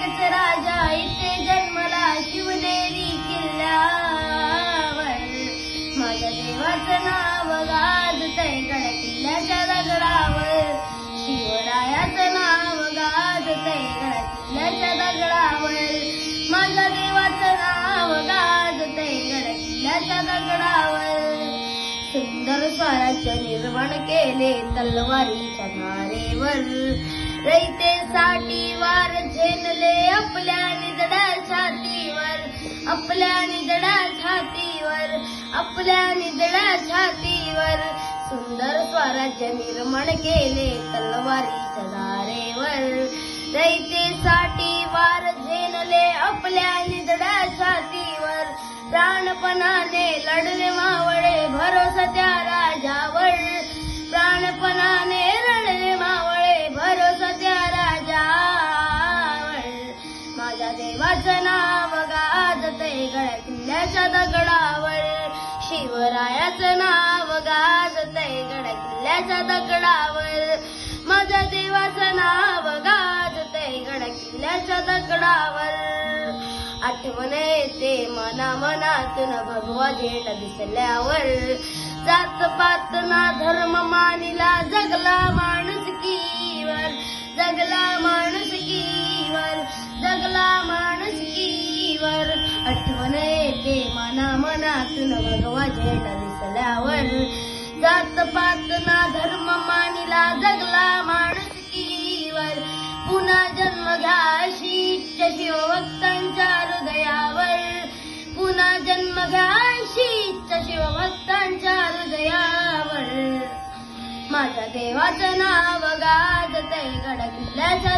एकच राजा इथे जन्मला शिवनेरी किल्ल्यावर. माझ्या देवाचं नाव गाजतंय गड किल्ल्याच्या दगडावर. शिवरायाचं नाव गाजतंय गड किल्ल्याच्या दगडावर. माझ्या देवाचं नाव गाजतंय गड किल्ल्याच्या दगडावर. सुंदर स्वराज्य निर्माण केले तलवारीच्या धारेवर. रयतेसाठी वार झेलले आपल्या निधड्या छातीवर. आपल्या निधड्या छातीवर. आपल्या निधड्या छातीवर. सुंदर स्वराज्य निर्माण केले तलवारीच्या धारेवर. रयतेसाठी वार झेलले आपल्या निधड्या छातीवर. प्राणपणाने लढले मावळे भरोसा त्या राजावर. प्राणपणाने लढले मावळे भरोसा त्या राजावर. माझ्या देवाचं नाव गाजतंय गड किल्ल्याच्या दगडावर. शिवरायाचं नाव गाजतंय गड किल्ल्याच्या दगडावर. माझ्या देवाचं नाव गाजतंय गड किल्ल्याच्या दगडावर. आठवण येते मनामनातून भगवा झेंडा दिसल्यावर. जात पात ना धर्म मानिला जगला माणुसकीवर. जगला माणुसकीवर. जगला माणुसकीवर. आठवण येते मनामनातून भगवा झेंडा दिसल्यावर. जात पात ना धर्म मानिला जगला माणुसकीवर. पुन्हा जन्म घ्या अशी इच्छा शिवभक्तांच्या हृदयावर. पुन्हा जन्म घ्या अशी इच्छा शिवभक्तांच्या हृदयावर. माझ्या देवाचं नाव गाजतंय गड किल्ल्याच्या